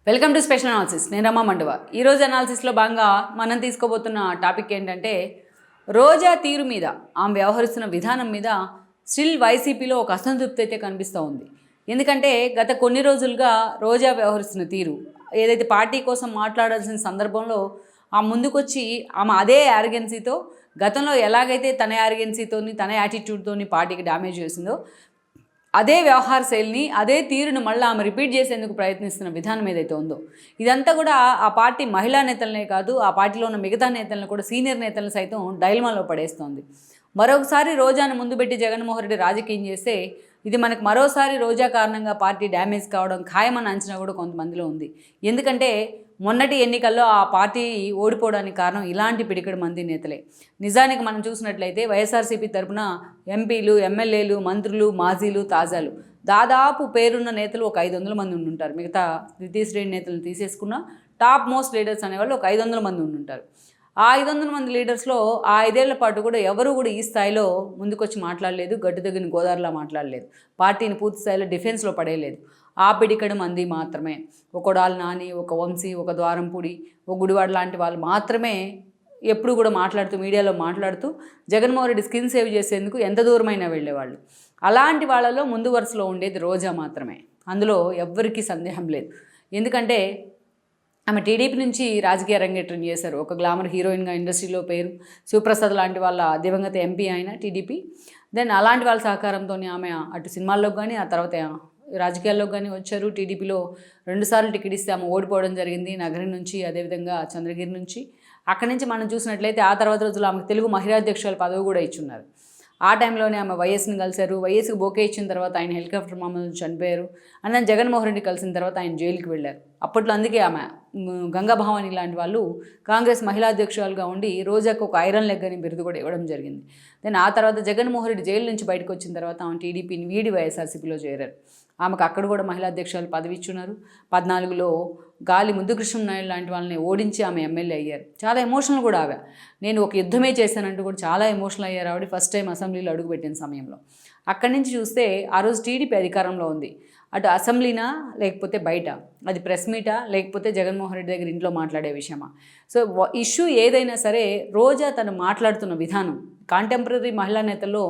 Welcome to special analysis. నేను రమా మండువా. ఈరోజు అనాలిసిస్లో భాగంగా మనం తీసుకోబోతున్న టాపిక్ ఏంటంటే రోజా తీరు మీద, ఆమె వ్యవహరిస్తున్న విధానం మీద స్టిల్ వైసీపీలో ఒక అసంతృప్తి అయితే కనిపిస్తూ ఉంది. ఎందుకంటే గత కొన్ని రోజులుగా రోజా వ్యవహరిస్తున్న తీరు, ఏదైతే పార్టీ కోసం మాట్లాడాల్సిన సందర్భంలో ఆ ముందుకొచ్చి ఆమె అదే యారగెన్సీతో, గతంలో ఎలాగైతే తన యారగెన్సీతోని తన యాటిట్యూడ్తోని పార్టీకి డ్యామేజ్ చేసిందో అదే వ్యవహార శైలిని, అదే తీరును మళ్ళీ ఆమె రిపీట్ చేసేందుకు ప్రయత్నిస్తున్న విధానం ఏదైతే ఉందో, ఇదంతా కూడా ఆ పార్టీ మహిళా నేతలనే కాదు, ఆ పార్టీలో ఉన్న మిగతా నేతలను కూడా, సీనియర్ నేతలను సైతం డైలమాలో పడేస్తోంది. మరొకసారి రోజాను ముందు పెట్టి జగన్మోహన్ రెడ్డి రాజకీయం చేస్తే ఇది మనకు మరోసారి రోజా కారణంగా పార్టీ డ్యామేజ్ కావడం ఖాయమన్న అంచనా కూడా కొంతమందిలో ఉంది. ఎందుకంటే మొన్నటి ఎన్నికల్లో ఆ పార్టీ ఓడిపోవడానికి కారణం ఇలాంటి పిడికెడు మంది నేతలే. నిజానికి మనం చూసినట్లయితే వైఎస్ఆర్సీపీ తరపున ఎంపీలు, ఎమ్మెల్యేలు, మంత్రులు, మాజీలు, తాజాలు దాదాపు పేరున్న నేతలు ఒక 500 మంది ఉండుంటారు. మిగతా ద్వితీయ శ్రేణి నేతలను తీసేసుకున్న టాప్ మోస్ట్ లీడర్స్ అనేవాళ్ళు ఒక 500 మంది ఉండుంటారు. ఆ 500 మంది లీడర్స్లో ఆ 5 ఏళ్ల పాటు కూడా ఎవరు కూడా ఈ స్థాయిలో ముందుకొచ్చి మాట్లాడలేదు, గట్టు తగిన గోదావరిలా మాట్లాడలేదు, పార్టీని పూర్తి స్థాయిలో డిఫెన్స్లో పడేయలేదు. ఆ పిడికడు మంది మాత్రమే, ఒక కొడాలి నాని, ఒక వంశీ, ఒక ద్వారంపూడి, ఒక గుడివాడ లాంటి వాళ్ళు మాత్రమే ఎప్పుడు కూడా మాట్లాడుతూ, మీడియాలో మాట్లాడుతూ జగన్మోహన్ రెడ్డి స్కిన్ సేవ్ చేసేందుకు ఎంత దూరమైనా వెళ్ళేవాళ్ళు. అలాంటి వాళ్ళలో ముందు వరుసలో ఉండేది రోజా మాత్రమే. అందులో ఎవ్వరికీ సందేహం లేదు. ఎందుకంటే ఆమె టీడీపీ నుంచి రాజకీయ రంగేట్రం చేశారు. ఒక గ్లామర్ హీరోయిన్గా ఇండస్ట్రీలో పేరు, శివప్రసాద్ లాంటి వాళ్ళ దివంగత ఎంపీ అయిన టీడీపీ. దెన్ అలాంటి వాళ్ళ సహకారంతో ఆమె అటు సినిమాల్లోకి కానీ, ఆ తర్వాత రాజకీయాల్లోకి కానీ వచ్చారు. టీడీపీలో 2 సార్లు టికెట్ ఇస్తే ఆమె ఓడిపోవడం జరిగింది, నగరి నుంచి, అదేవిధంగా చంద్రగిరి నుంచి. అక్కడి నుంచి మనం చూసినట్లయితే ఆ తర్వాత రోజుల్లో ఆమెకు తెలుగు మహిళా అధ్యక్షుల పదవి కూడా ఇచ్చున్నారు. ఆ టైంలోనే ఆమె వైఎస్ని కలిశారు. వైఎస్కి బొకే ఇచ్చిన తర్వాత ఆయన హెలికాప్టర్ మామూలు చనిపోయారు. అండ్ దాన్ని జగన్మోహన్ రెడ్డి కలిసిన తర్వాత ఆయన జైలుకి వెళ్ళారు. అప్పట్లో అందుకే ఆమె గంగా భవాని లాంటి వాళ్ళు కాంగ్రెస్ మహిళా అధ్యక్షురాలుగా ఉండి రోజాకు ఒక ఐరన్ లెగ్ అని బిరుదు కూడా ఇవ్వడం జరిగింది. దెన్ ఆ తర్వాత జగన్మోహన్ రెడ్డి జైలు నుంచి బయటకు వచ్చిన తర్వాత ఆమె టీడీపీని వీడి వైఎస్ఆర్సీపీలో చేరారు. ఆమెకు అక్కడ కూడా మహిళా అధ్యక్షురాలు పదవి ఇచ్చున్నారు. 14లో గాలి ముద్దుకృష్ణ నాయుడు లాంటి వాళ్ళని ఓడించి ఆమె ఎమ్మెల్యే అయ్యారు. చాలా ఎమోషనల్ కూడా ఆమె. నేను ఒక యుద్ధమే చేశానంటూ కూడా చాలా ఎమోషనల్ అయ్యారు ఆవిడ ఫస్ట్ టైం అసెంబ్లీలో అడుగుపెట్టిన సమయంలో. అక్కడి నుంచి చూస్తే ఆ రోజు టీడీపీ అధికారంలో ఉంది. అటు అసెంబ్లీనా లేకపోతే బయట, అది ప్రెస్ మీటా లేకపోతే జగన్మోహన్ రెడ్డి దగ్గర ఇంట్లో మాట్లాడే విషయమా. సో ఇష్యూ ఏదైనా సరే రోజా తను మాట్లాడుతున్న విధానం, కాంటెంపరీ మహిళా నేతల్లో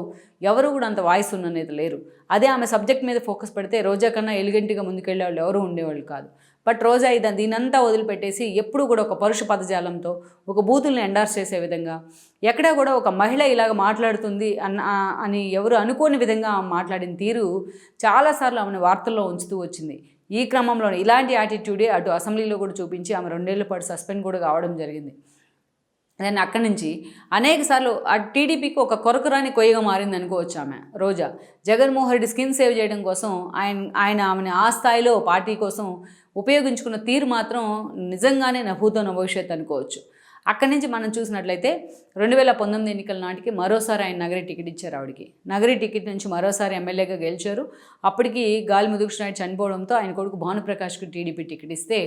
ఎవరు కూడా అంత వాయిస్ ఉన్న నేత లేరు. అదే ఆమె సబ్జెక్ట్ మీద ఫోకస్ పెడితే రోజా కన్నా ఎలిగెంట్గా ముందుకెళ్ళే వాళ్ళు ఎవరు ఉండేవాళ్ళు కాదు. బట్ రోజా దీనంతా వదిలిపెట్టేసి ఎప్పుడు కూడా ఒక పరుష పదజాలంతో, ఒక బూతుల్ని ఎండార్స్ చేసే విధంగా, ఎక్కడా కూడా ఒక మహిళ ఇలాగ మాట్లాడుతుంది అని ఎవరు అనుకోని విధంగా మాట్లాడిన తీరు చాలాసార్లు ఆమెను వార్తల్లో ఉంచుతూ వచ్చింది. ఈ క్రమంలో ఇలాంటి యాటిట్యూడే అటు అసెంబ్లీలో కూడా చూపించి ఆమె 2 ఏళ్ల పాటు సస్పెండ్ కూడా కావడం జరిగింది. దాన్ని అక్కడి నుంచి అనేకసార్లు ఆ టీడీపీకి ఒక కొరకురాని కొయ్యగా మారింది అనుకోవచ్చు ఆమె రోజా. జగన్మోహన్ రెడ్డి స్కిన్ సేవ్ చేయడం కోసం ఆయన ఆమెను ఆ స్థాయిలో పార్టీ కోసం ఉపయోగించుకున్న తీరు మాత్రం నిజంగానే నభూతో నభవిష్యత్ అనుకోవచ్చు. అక్కడి నుంచి మనం చూసినట్లయితే 2019 ఎన్నికల నాటికి మరోసారి ఆయన నగరి టికెట్ ఇచ్చారు ఆవిడకి. నగరి టికెట్ నుంచి మరోసారి ఎమ్మెల్యేగా గెలిచారు. అప్పటికి గాలి ముదుకృష్ణ నాయుడు చనిపోవడంతో ఆయన కొడుకు భానుప్రకాష్కి టీడీపీ టికెట్ ఇస్తే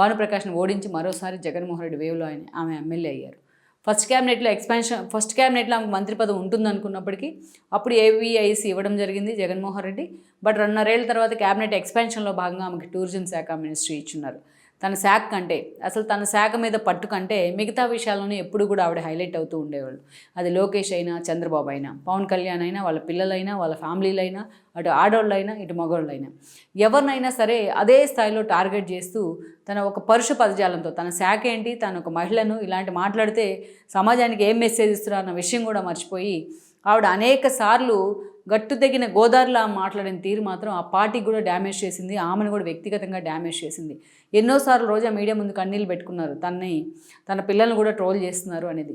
భానుప్రకాష్ని ఓడించి మరోసారి జగన్మోహన్ రెడ్డి వేవ్లో ఆమె ఎమ్మెల్యే అయ్యారు. ఫస్ట్ క్యాబినెట్లో ఆమెకు మంత్రి పదవి ఉంటుందనుకున్నప్పటికీ అప్పుడు ఏవీఐసి ఇవ్వడం జరిగింది జగన్మోహన్ రెడ్డి. బట్ 2.5 ఏళ్ల తర్వాత క్యాబినెట్ ఎక్స్పాన్షన్లో భాగంగా ఆమెకి టూరిజం శాఖ మినిస్ట్రీ ఇచ్చున్నారు. తన శాఖ కంటే, అసలు తన శాఖ మీద పట్టు కంటే మిగతా విషయాల్లోనే ఎప్పుడు కూడా ఆవిడ హైలైట్ అవుతూ ఉండేవాళ్ళు. అది లోకేష్ అయినా, చంద్రబాబు అయినా, పవన్ కళ్యాణ్ అయినా, వాళ్ళ పిల్లలైనా, వాళ్ళ ఫ్యామిలీలైనా, అటు ఆడోళ్ళైనా, ఇటు మగోళ్ళైనా, ఎవరినైనా సరే అదే స్థాయిలో టార్గెట్ చేస్తూ తన ఒక పరుష పదజాలంతో, తన శాఖ ఏంటి, తను ఒక మహిళను ఇలాంటి మాట్లాడితే సమాజానికి ఏం మెసేజ్ ఇస్తున్నారు అన్న విషయం కూడా మర్చిపోయి ఆవిడ అనేక సార్లు గట్టు తెగిన గోదావరిలా మాట్లాడిన తీరు మాత్రం ఆ పార్టీకి కూడా డ్యామేజ్ చేసింది, ఆమెను కూడా వ్యక్తిగతంగా డ్యామేజ్ చేసింది. ఎన్నోసార్లు రోజా మీడియా ముందు కన్నీళ్ళు పెట్టుకున్నారు, తన పిల్లల్ని కూడా ట్రోల్ చేస్తున్నారు అనేది.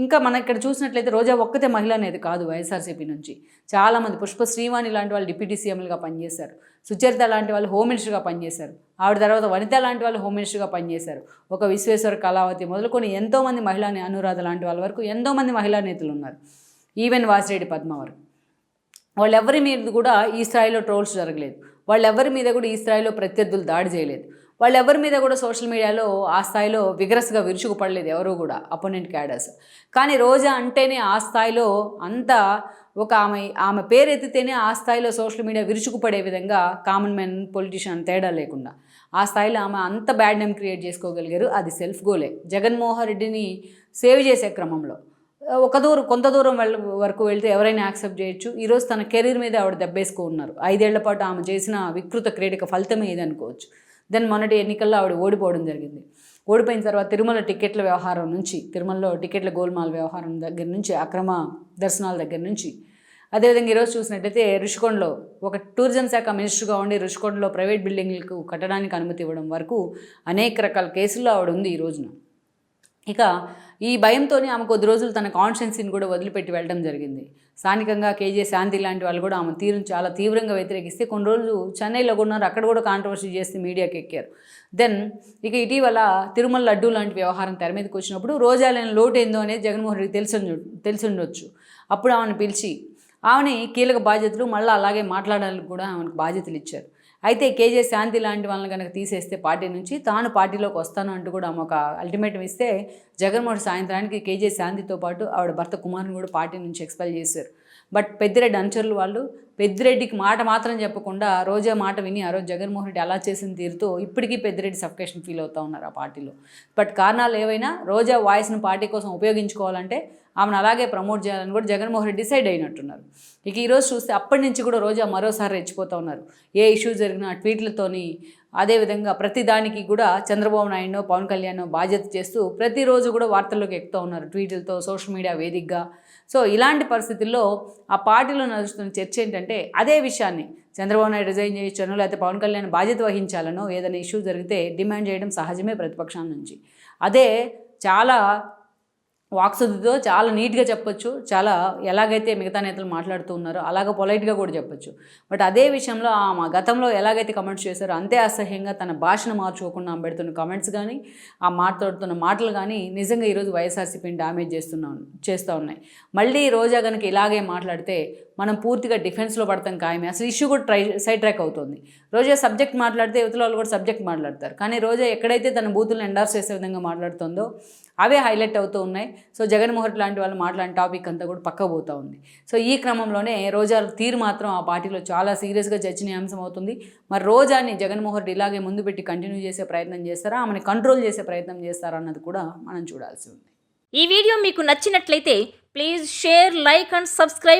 ఇంకా మనం ఇక్కడ చూసినట్లయితే రోజా ఒక్కతే మహిళ అనేది కాదు. వైఎస్ఆర్సీపీ నుంచి చాలామంది, పుష్ప శ్రీవాణి లాంటి వాళ్ళు డిప్యూటీ సీఎంలుగా పనిచేశారు, సుచరిత లాంటి వాళ్ళు హోమ్ మినిస్టర్గా పనిచేశారు, ఆవిడ తర్వాత వనిత లాంటి వాళ్ళు హోమ్ మినిస్టర్గా పనిచేశారు, ఒక విశ్వేశ్వర కళావతి మొదలుకొని ఎంతోమంది మహిళని, అనురాధ లాంటి వాళ్ళ వరకు ఎంతోమంది మహిళా నేతలు ఉన్నారు, ఈవెన్ వాసిరెడ్డి పద్మ వరకు. వాళ్ళెవరి మీద కూడా ఈ స్థాయిలో ట్రోల్స్ జరగలేదు, వాళ్ళెవరి మీద కూడా ఈ స్థాయిలో ప్రత్యర్థులు దాడి చేయలేదు, వాళ్ళెవరి మీద కూడా సోషల్ మీడియాలో ఆ స్థాయిలో విగ్రస్గా విరుచుకుపడలేదు ఎవరు కూడా అపోనెంట్ క్యాడర్స్. కానీ రోజా అంటేనే ఆ స్థాయిలో అంతా ఒక ఆమె పేరు ఎత్తితేనే ఆ స్థాయిలో సోషల్ మీడియా విరుచుకుపడే విధంగా కామన్ మ్యాన్ పొలిటీషియన్ తేడా లేకుండా ఆ స్థాయిలో ఆమె అంత బ్యాడ్ నేమ్ క్రియేట్ చేసుకోగలిగారు. అది సెల్ఫ్ గోలే. జగన్మోహన్ రెడ్డిని సేవ్ చేసే క్రమంలో కొంత దూరం వరకు వెళ్తే ఎవరైనా యాక్సెప్ట్ చేయొచ్చు. ఈరోజు తన కెరీర్ మీద ఆవిడ దెబ్బేసుకో ఉన్నారు. 5 ఏళ్ల పాటు ఆమె చేసిన వికృత క్రీడక ఫలితమే ఇది అనుకోవచ్చు. దెన్ మొన్నటి ఎన్నికల్లో ఆవిడ ఓడిపోవడం జరిగింది. ఓడిపోయిన తర్వాత తిరుమల టికెట్ల వ్యవహారం నుంచి, తిరుమలలో టికెట్ల గోల్మాల్ వ్యవహారం దగ్గర నుంచి, అక్రమ దర్శనాల దగ్గర నుంచి, అదేవిధంగా ఈరోజు చూసినట్టయితే రుషికొండలో ఒక టూరిజం శాఖ మినిస్టర్గా ఉండి రుషికొండలో ప్రైవేట్ బిల్డింగ్లకు కట్టడానికి అనుమతి ఇవ్వడం వరకు అనేక రకాల కేసుల్లో ఆవిడ ఉంది ఈ రోజున. ఇక ఈ భయంతోనే ఆమె కొద్ది రోజులు తన కాన్స్టిట్యున్సీని కూడా వదిలిపెట్టి వెళ్ళడం జరిగింది. స్థానికంగా కేజే శాంతి లాంటి వాళ్ళు కూడా ఆమె తీరును చాలా తీవ్రంగా వ్యతిరేకిస్తే కొన్ని రోజులు చెన్నైలో ఉన్నారు. అక్కడ కూడా కాంట్రవర్సీ చేసి మీడియాకి ఎక్కారు. దెన్ ఇక ఇటీవల తిరుమల లడ్డూ లాంటి వ్యవహారం తెర మీదకి వచ్చినప్పుడు రోజా లేని లోటు ఏందో అనేది జగన్మోహన్ రెడ్డికి తెలిసి ఉండొచ్చు. అప్పుడు ఆమెను పిలిచి ఆమెని కీలక బాధ్యతలు మళ్ళీ అలాగే మాట్లాడాలని కూడా ఆమెకు బాధ్యతలు ఇచ్చారు. అయితే కేజే శాంతి లాంటి వాళ్ళని కనుక తీసేస్తే పార్టీ నుంచి తాను పార్టీలోకి వస్తాను అంటూ కూడా ఆమె ఒక అల్టిమేటం ఇస్తే జగన్మోహన్ సాయంత్రానికి కేజే శాంతితో పాటు ఆవిడ భర్త కుమార్ని కూడా పార్టీ నుంచి ఎక్స్పెల్ చేశారు. బట్ పెద్దిరెడ్డి అనుచరులు వాళ్ళు పెద్దిరెడ్డికి మాట మాత్రం చెప్పకుండా రోజా మాట విని ఆ రోజు జగన్మోహన్ రెడ్డి అలా చేసిన తీరుతో ఇప్పటికీ పెద్దిరెడ్డి సఫికేషన్ ఫీల్ అవుతూ ఉన్నారు ఆ పార్టీలో. బట్ కారణాలు ఏవైనా రోజా వాయిస్ను పార్టీ కోసం ఉపయోగించుకోవాలంటే ఆమెను అలాగే ప్రమోట్ చేయాలని కూడా జగన్మోహన్ రెడ్డి డిసైడ్ అయినట్టున్నారు. ఇక ఈరోజు చూస్తే అప్పటి నుంచి కూడా రోజా మరోసారి రెచ్చిపోతూ ఉన్నారు. ఏ ఇష్యూ జరిగినా ట్వీట్లతోని, అదేవిధంగా ప్రతి దానికి కూడా చంద్రబాబు నాయుడునో పవన్ కళ్యాణ్ బాధ్యత చేస్తూ ప్రతిరోజు కూడా వార్తల్లోకి ఎక్కుతూ ఉన్నారు ట్వీట్లతో, సోషల్ మీడియా వేదికగా. సో ఇలాంటి పరిస్థితుల్లో ఆ పార్టీలో నడుస్తున్న చర్చ ఏంటంటే అదే విషయాన్ని చంద్రబాబు నాయుడు రిజైన్ చేయొచ్చనో లేకపోతే పవన్ కళ్యాణ్ బాధ్యత వహించాలనో ఏదైనా ఇష్యూ జరిగితే డిమాండ్ చేయడం సహజమే ప్రతిపక్షాల నుంచి. అదే చాలా వాక్శుద్ధితో చాలా నీట్గా చెప్పొచ్చు, చాలా ఎలాగైతే మిగతా నేతలు మాట్లాడుతూ ఉన్నారో అలాగ పొలైట్గా కూడా చెప్పొచ్చు. బట్ అదే విషయంలో మా గతంలో ఎలాగైతే కమెంట్స్ చేశారో అంతే అసహ్యంగా తన భాషను మార్చుకోకుండా ఆమె పెడుతున్న కమెంట్స్ కానీ, ఆ మాట్లాడుతున్న మాటలు కానీ నిజంగా ఈరోజు వైఎస్ఆర్సీపీని డ్యామేజ్ చేస్తూ ఉన్నాయి. మళ్ళీ రోజా కనుక ఇలాగే మాట్లాడితే మనం పూర్తిగా డిఫెన్స్లో పడతాం ఖాయమే. అసలు ఇష్యూ కూడా సైడ్ ట్రాక్ అవుతుంది. రోజా సబ్జెక్ట్ మాట్లాడితే యువతల వాళ్ళు కూడా సబ్జెక్ట్ మాట్లాడతారు. కానీ రోజా ఎక్కడైతే తన బూతులను ఎండార్స్ చేసే విధంగా మాట్లాడుతుందో అవే హైలైట్ అవుతూ ఉన్నాయి. సో జగన్మోహన్ రెడ్డి లాంటి వాళ్ళు మాట్లాడిన టాపిక్ అంతా కూడా పక్క పోతూ ఉంది. సో ఈ క్రమంలోనే రోజా తీరు మాత్రం ఆ పార్టీలో చాలా సీరియస్గా చర్చనీయాంశం అవుతుంది. మరి రోజాని జగన్మోహన్ రెడ్డి ఇలాగే ముందు పెట్టి కంటిన్యూ చేసే ప్రయత్నం చేస్తారా, ఆమెను కంట్రోల్ చేసే ప్రయత్నం చేస్తారా అన్నది కూడా మనం చూడాల్సి ఉంది. ఈ వీడియో మీకు నచ్చినట్లయితే please share, like and subscribe